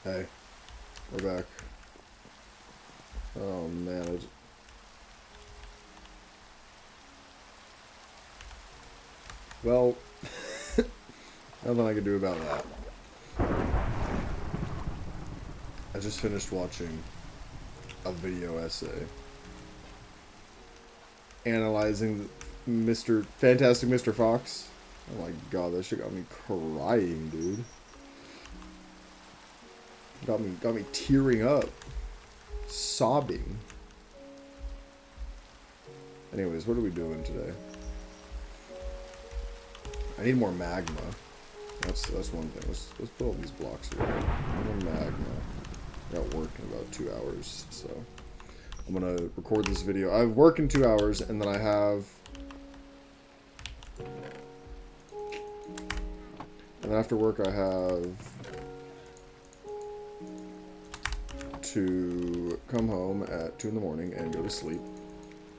Hey, we're back. Oh man, well, nothing I can do about that. I just finished watching a video essay analyzing Mr. Fantastic Mr. Fox. Oh my god, that shit got me crying, dude. Got me tearing up, sobbing. Anyways, what are we doing today? I need more magma. That's one thing. Let's put all these blocks away. More magma. I got work in about 2 hours, so I'm gonna record this video. I have work in 2 hours, and then I have, and after work I have to come home at 2 in the morning and go to sleep,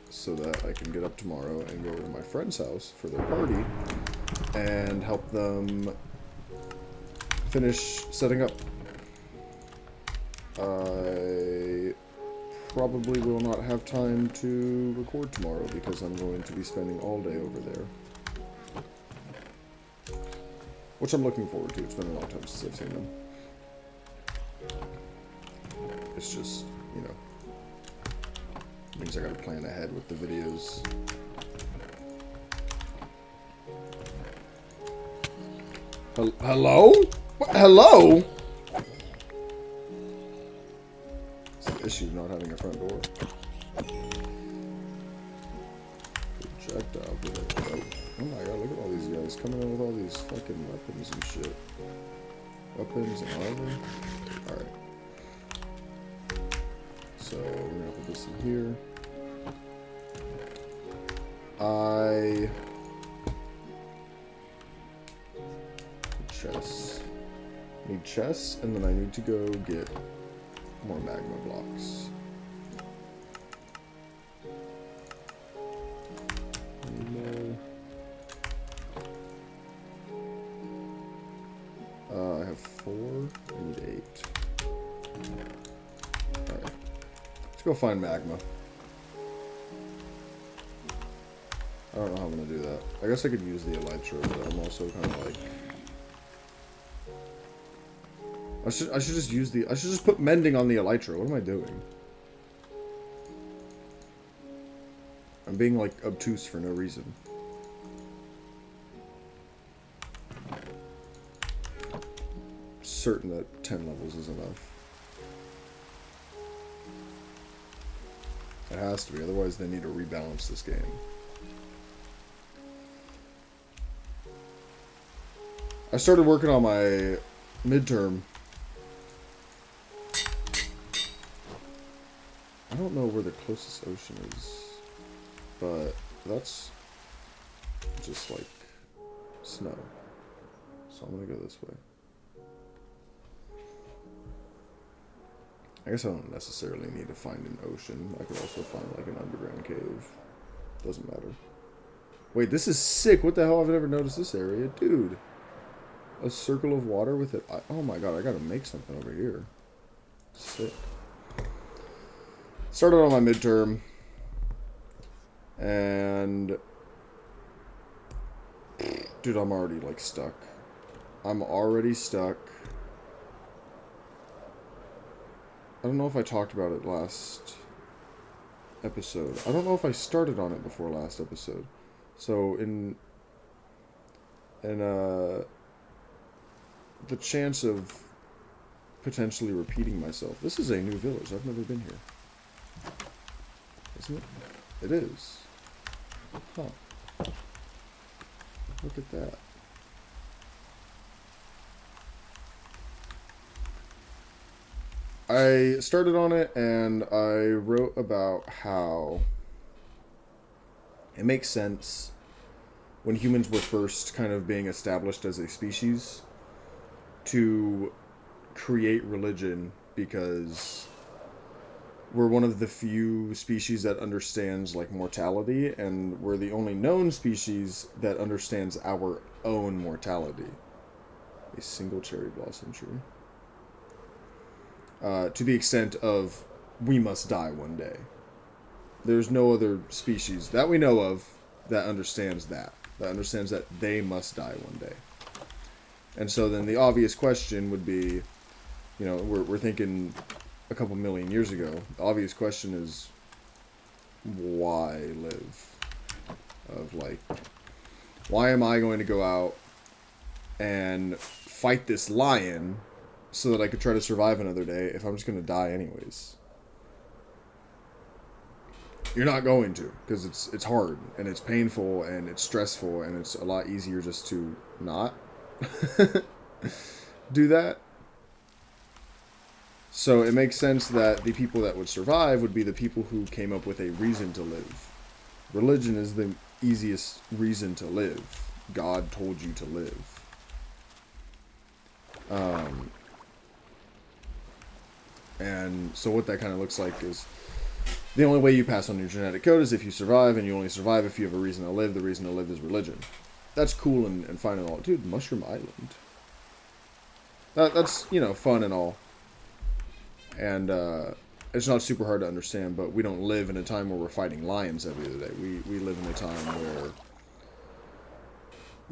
so that I can get up tomorrow and go to my friend's house for their party and help them finish setting up. I probably will not have time to record tomorrow because I'm going to be spending all day over there. Which I'm looking forward to. It's been a long time since I've seen them. It's just, you know, means I gotta plan ahead with the videos. Hello? What? Hello? It's the issue of not having a front door. Projectile. Oh my god, look at all these guys coming in with all these fucking weapons and shit. Weapons and armor. Alright. So, we're gonna put this in here. Chests. Need chests, and then I need to go get more magma blocks. I have 4. I need 8. Alright. Let's go find magma. I don't know how I'm gonna do that. I guess I could use the elytra, but I'm also kind of like... I should just use the... I should just put mending on the elytra. What am I doing? I'm being, like, obtuse for no reason. Certain that 10 levels is enough. It has to be, otherwise they need to rebalance this game. I started working on my midterm. I don't know where the closest ocean is, but that's just like snow. So I'm gonna go this way. I guess I don't necessarily need to find an ocean. I could also find like an underground cave. Doesn't matter. Wait, this is sick. What the hell? I've never noticed this area. Dude. A circle of water with it. Oh my god, I gotta make something over here. Sick. Started on my midterm. And... dude, I'm already like stuck. I'm already stuck. I don't know if I talked about it last episode. I don't know if I started on it before last episode. So the chance of potentially repeating myself. This is a new village. I've never been here. Isn't it? It is. Huh. Look at that. I started on it and I wrote about how it makes sense when humans were first kind of being established as a species to create religion because we're one of the few species that understands like mortality, and we're the only known species that understands our own mortality. A single cherry blossom tree. to the extent of we must die one day. There's no other species that we know of that understands that they must die one day. And so then the obvious question would be, we're thinking a couple million years ago. The obvious question is, why live? Why am I going to go out and fight this lion so that I could try to survive another day if I'm just going to die anyways? You're not going to, because it's hard and it's painful and it's stressful and it's a lot easier just to not do that. So it makes sense that the people that would survive would be the people who came up with a reason to live. Religion is the easiest reason to live. God told you to live. And so what that kind of looks like is the only way you pass on your genetic code is if you survive, and you only survive if you have a reason to live. The reason to live is religion. That's cool and fine and all. Dude, Mushroom Island. That's, fun and all. And it's not super hard to understand, but we don't live in a time where we're fighting lions every other day. We live in a time where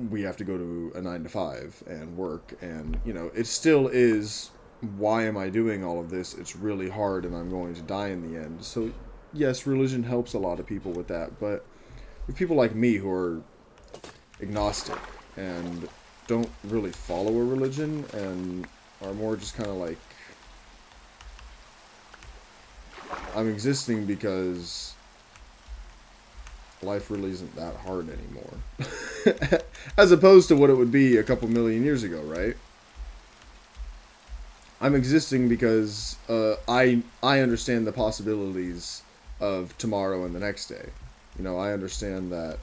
we have to go to a 9 to 5 and work, and it still is, why am I doing all of this? It's really hard and I'm going to die in the end. So yes, religion helps a lot of people with that, but with people like me who are agnostic and don't really follow a religion and are more just kind of like, I'm existing because life really isn't that hard anymore. As opposed to what it would be a couple million years ago, right? I'm existing because I understand the possibilities of tomorrow and the next day. I understand that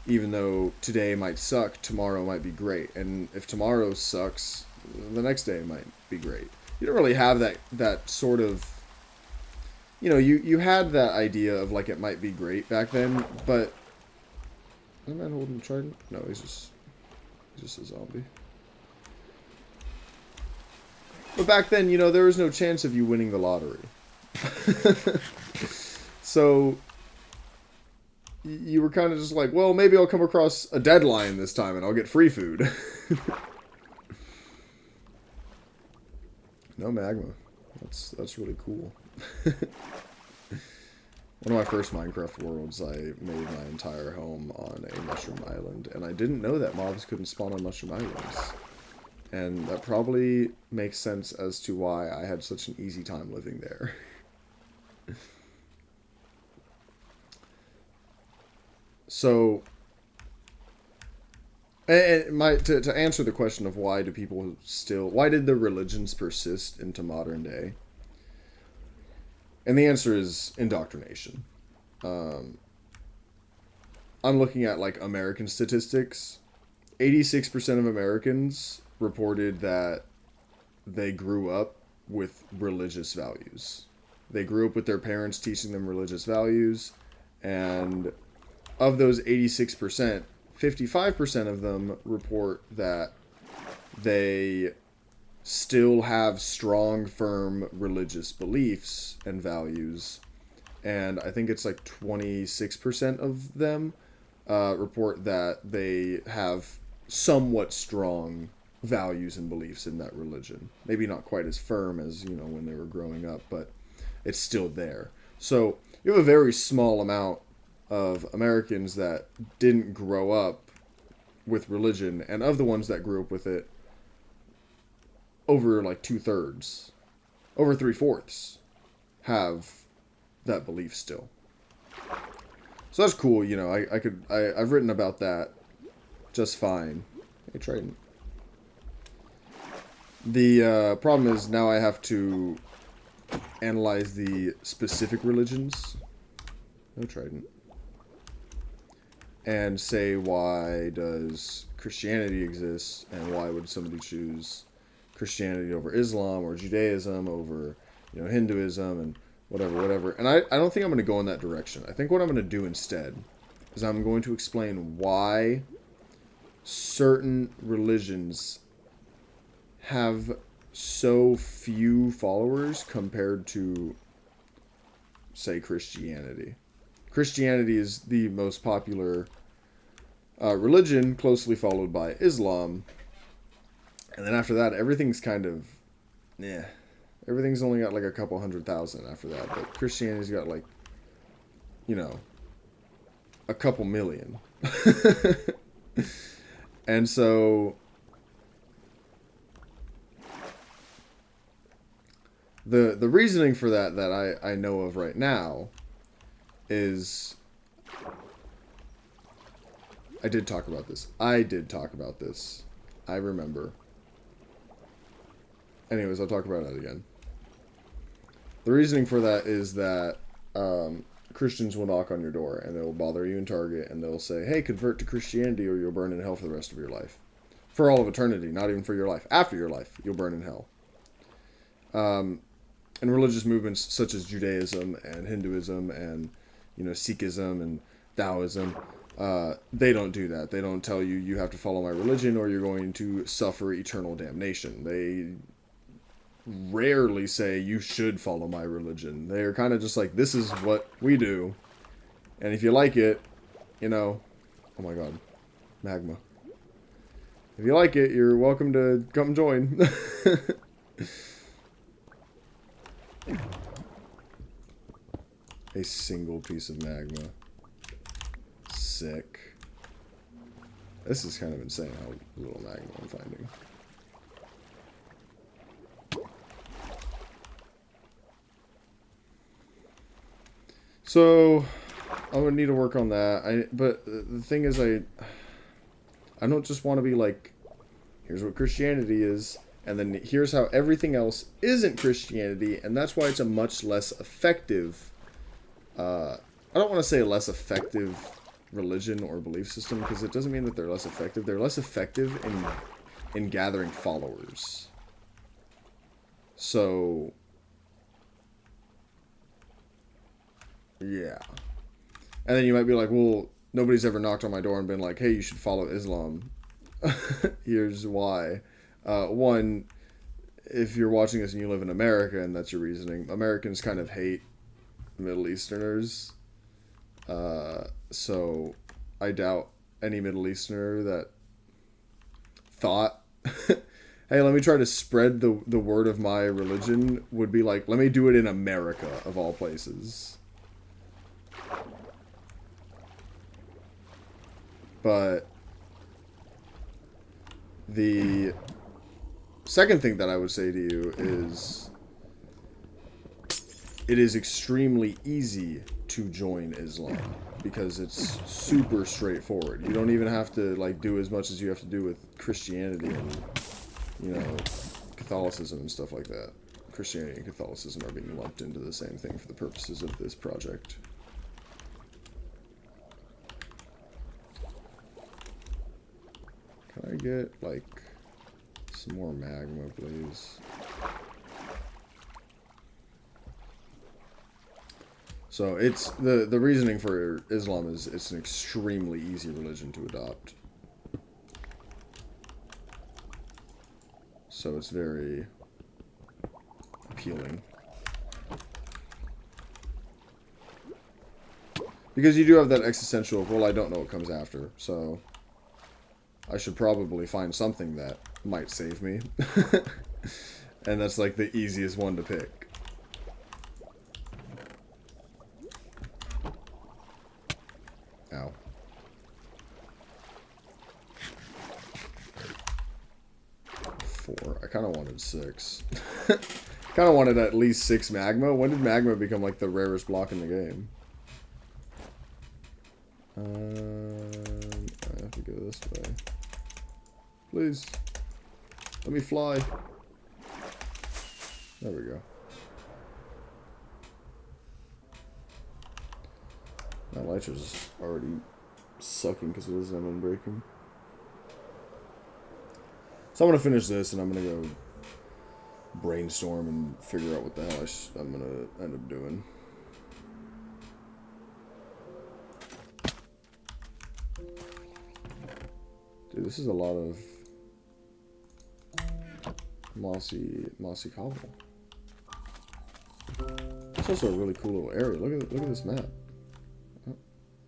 even though today might suck, tomorrow might be great. And if tomorrow sucks, the next day might be great. You don't really have that sort of... you had that idea of, like, it might be great back then, but... Is that man holding a trident? No, he's just a zombie. But back then, there was no chance of you winning the lottery. So... you were kind of just like, well, maybe I'll come across a deadline this time and I'll get free food. No magma. That's really cool. One of my first Minecraft worlds, I made my entire home on a mushroom island, and I didn't know that mobs couldn't spawn on mushroom islands. And that probably makes sense as to why I had such an easy time living there. So, to answer the question of why did the religions persist into modern day? And the answer is indoctrination. I'm looking at, like, American statistics. 86% of Americans reported that they grew up with religious values. They grew up with their parents teaching them religious values, and of those 86%, 55% of them report that they still have strong, firm religious beliefs and values. And I think it's like 26% of them report that they have somewhat strong values and beliefs in that religion. Maybe not quite as firm as, when they were growing up, but it's still there. So you have a very small amount of Americans that didn't grow up with religion, and of the ones that grew up with it, over like 2/3, over 3/4 have that belief still. So that's cool, I've written about that just fine. Hey, Trident. The problem is now I have to analyze the specific religions. No Trident. And say, why does Christianity exist, and why would somebody choose Christianity over Islam or Judaism over, Hinduism and whatever. And I don't think I'm going to go in that direction. I think what I'm going to do instead is I'm going to explain why certain religions have so few followers compared to, say, Christianity. Christianity is the most popular religion, closely followed by Islam. And then after that, everything's kind of, yeah. Everything's only got like a couple 100,000 after that. But Christianity's got like, you know, a couple million. And so the reasoning for that I know of right now is, I did talk about this. I remember. Anyways, I'll talk about it again. The reasoning for that is that Christians will knock on your door and they'll bother you in Target and they'll say, hey, convert to Christianity or you'll burn in hell for the rest of your life. For all of eternity, not even for your life. After your life, you'll burn in hell. And religious movements such as Judaism and Hinduism and, you know, Sikhism and Taoism, they don't do that. They don't tell you you have to follow my religion or you're going to suffer eternal damnation. They rarely say you should follow my religion. They're kind of just like, this is what we do, and if you like it, you know, oh my god, magma. If you like it, you're welcome to come join. A single piece of magma. Sick. This is kind of insane how little magma I'm finding. So, I'm gonna need to work on that. But the thing is, I don't just want to be like, here's what Christianity is, and then here's how everything else isn't Christianity, and that's why it's a much less effective. I don't want to say less effective religion or belief system, because it doesn't mean that they're less effective. They're less effective in gathering followers. So, yeah. And then you might be like, well, nobody's ever knocked on my door and been like, hey, you should follow Islam. Here's why. One, if you're watching this and you live in America and that's your reasoning, Americans kind of hate Middle Easterners. So I doubt any Middle Easterner that thought, hey, let me try to spread the word of my religion would be like, let me do it in America, of all places. But the second thing that I would say to you is, it is extremely easy to join Islam because it's super straightforward. You don't even have to like do as much as you have to do with Christianity and, you know, Catholicism and stuff like that. Christianity and Catholicism are being lumped into the same thing for the purposes of this project. Can I get, like, some more magma, please? So, it's, the reasoning for Islam is it's an extremely easy religion to adopt. So, it's very appealing. Because you do have that existential, well, I don't know what comes after, so I should probably find something that might save me. And that's like the easiest one to pick. Ow. I kind of wanted 6. Kind of wanted at least 6 magma. When did magma become like the rarest block in the game? I have to go this way. Please. Let me fly. There we go. That Elytra's already sucking because it doesn't have Unbreaking. So I'm going to finish this and I'm going to go brainstorm and figure out what the hell I'm going to end up doing. Dude, this is a lot of... mossy cobble. It's also a really cool little area. Look at this map. Oh,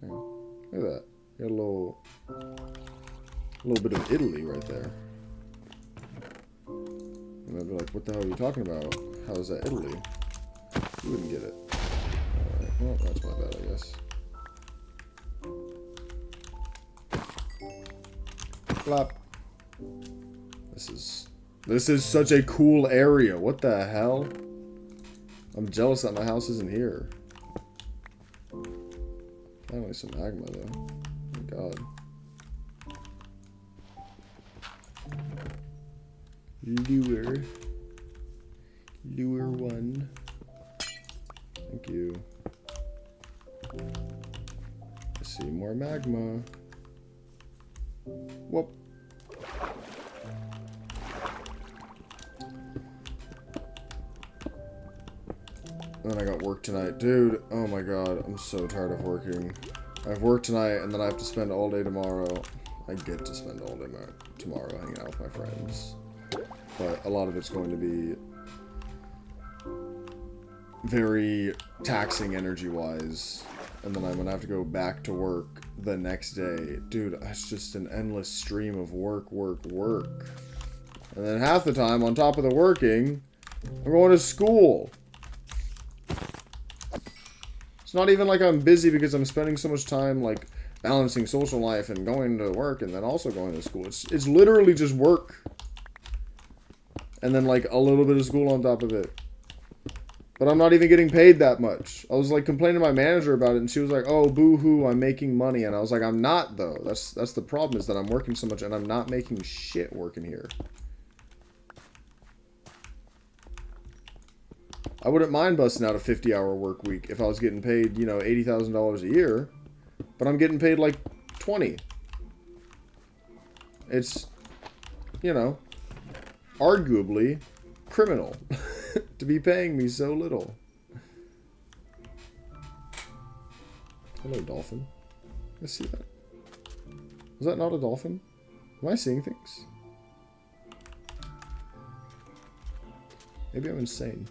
hang on. Look at that. Got a little bit of Italy right there. And I'd be like, what the hell are you talking about? How is that Italy? You wouldn't get it. Alright, well, that's my bad, I guess. Flop. This is such a cool area. What the hell? I'm jealous that my house isn't here. Finally some magma though. Oh my god. Lure one. Thank you. I see more magma. Whoop. And then I got work tonight. Dude, oh my god, I'm so tired of working. I have work tonight, and then I have to spend all day tomorrow. I get to spend all day tomorrow hanging out with my friends. But a lot of it's going to be very taxing energy-wise. And then I'm going to have to go back to work the next day. Dude, it's just an endless stream of work. And then half the time, on top of the working, I'm going to school. It's not even like I'm busy because I'm spending so much time, like, balancing social life and going to work and then also going to school. It's literally just work. And then, like, a little bit of school on top of it. But I'm not even getting paid that much. I was, like, complaining to my manager about it, and she was like, oh, boo-hoo, I'm making money. And I was like, I'm not, though. That's the problem, is that I'm working so much, and I'm not making shit working here. I wouldn't mind busting out a 50-hour work week if I was getting paid, you know, $80,000 a year. But I'm getting paid, like, 20. It's, you know, arguably criminal to be paying me so little. Hello, dolphin. I see that. Was that not a dolphin? Am I seeing things? Maybe I'm insane.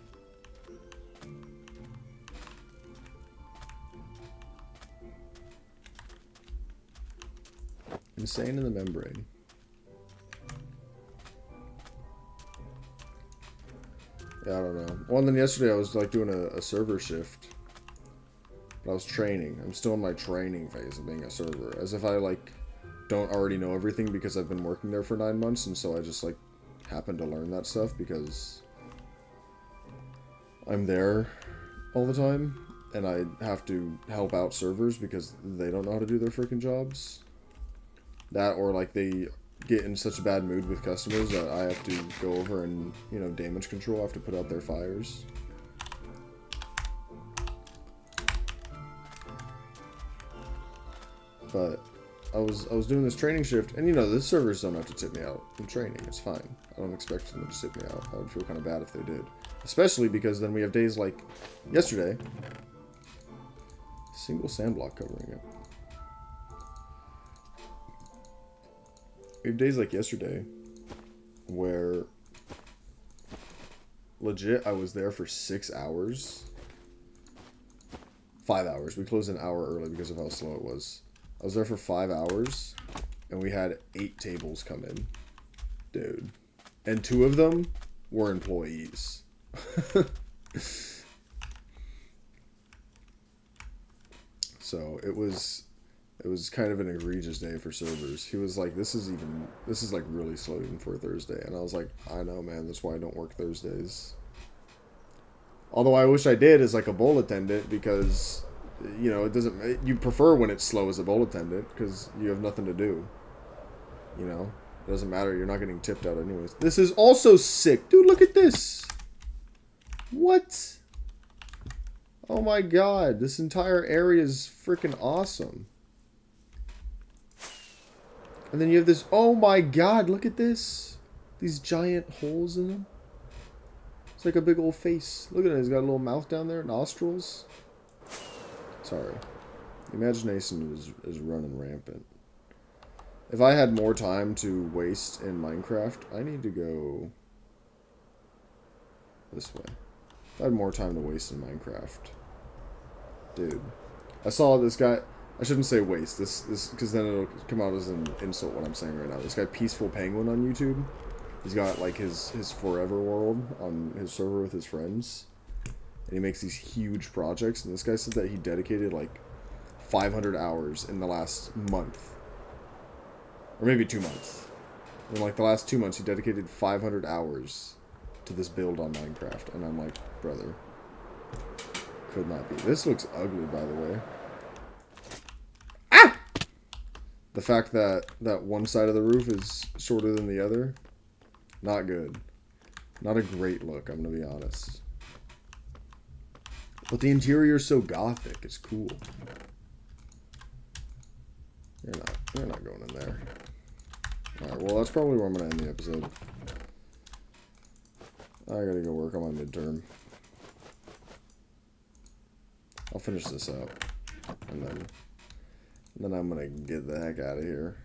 Insane in the membrane. Yeah, I don't know. Well, and then yesterday I was like doing a server shift. But I was training. I'm still in my training phase of being a server. As if I like don't already know everything because I've been working there for 9 months, and so I just like happen to learn that stuff because I'm there all the time and I have to help out servers because they don't know how to do their freaking jobs. That, or like they get in such a bad mood with customers that I have to go over and, you know, damage control. I have to put out their fires. But I was doing this training shift, and you know, the servers don't have to tip me out in training. It's fine. I don't expect them to tip me out. I would feel kind of bad if they did. Especially because then we have days like yesterday. Single sand block covering it. We have days like yesterday where legit I was there for 6 hours. 5 hours. We closed an hour early because of how slow it was. I was there for 5 hours and we had 8 tables come in. Dude. And 2 of them were employees. So it was kind of an egregious day for servers. He was like, this is like really slow even for a Thursday. And I was like, I know, man, that's why I don't work Thursdays. Although I wish I did as like a bowl attendant because, you know, you prefer when it's slow as a bowl attendant because you have nothing to do. You know, it doesn't matter. You're not getting tipped out anyways. This is also sick. Dude, look at this. What? Oh my god. This entire area is freaking awesome. And then you have this, oh my god, look at this. These giant holes in them. It's like a big old face. Look at it, he's got a little mouth down there, nostrils. Sorry. Imagination is running rampant. If I had more time to waste in Minecraft, I need to go This way. I had more time to waste in Minecraft. Dude. I saw this guy... I shouldn't say waste. This because then it'll come out as an insult what I'm saying right now. This guy, Peaceful Penguin on YouTube. He's got, like, his forever world on his server with his friends. And he makes these huge projects. And this guy said that he dedicated, like, 500 hours in the last month. Or maybe 2 months. In, like, the last 2 months, he dedicated 500 hours to this build on Minecraft. And I'm like, brother, could not be. This looks ugly, by the way. Ah! The fact that one side of the roof is shorter than the other, not good. Not a great look, I'm gonna be honest. But the interior is so gothic, it's cool. You're not going in there. Alright, well, that's probably where I'm going to end the episode. I gotta go work on my midterm. I'll finish this up. And then I'm going to get the heck out of here.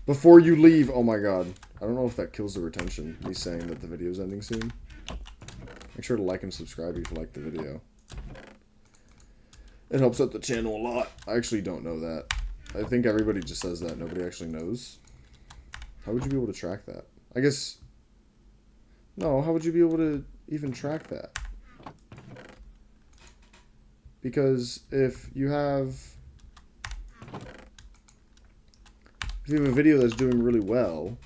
Before you leave! Oh my god. I don't know if that kills the retention, me saying that the video's ending soon. Make sure to like and subscribe if you like the video. It helps out the channel a lot. I actually don't know that. I think everybody just says that. Nobody actually knows. How would you be able to track that? I guess... No, how would you be able to even track that? Because if you have a video that's doing really well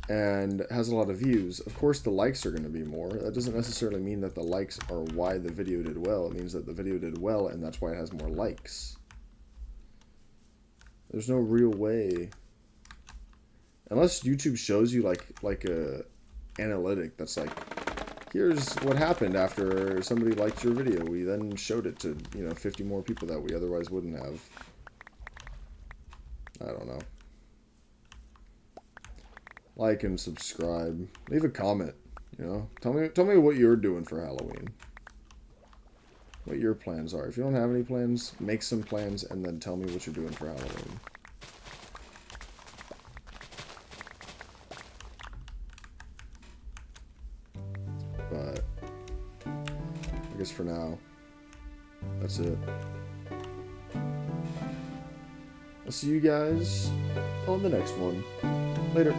and has a lot of views, of course the likes are going to be more. That doesn't necessarily mean that the likes are why the video did well. It means that the video did well and that's why it has more likes. There's no real way. Unless YouTube shows you like a analytic that's like, here's what happened after somebody liked your video. We then showed it to, 50 more people that we otherwise wouldn't have. I don't know. Like and subscribe. Leave a comment, Tell me what you're doing for Halloween. What your plans are. If you don't have any plans, make some plans and then tell me what you're doing for Halloween. But I guess for now, that's it. I'll see you guys on the next one. Later.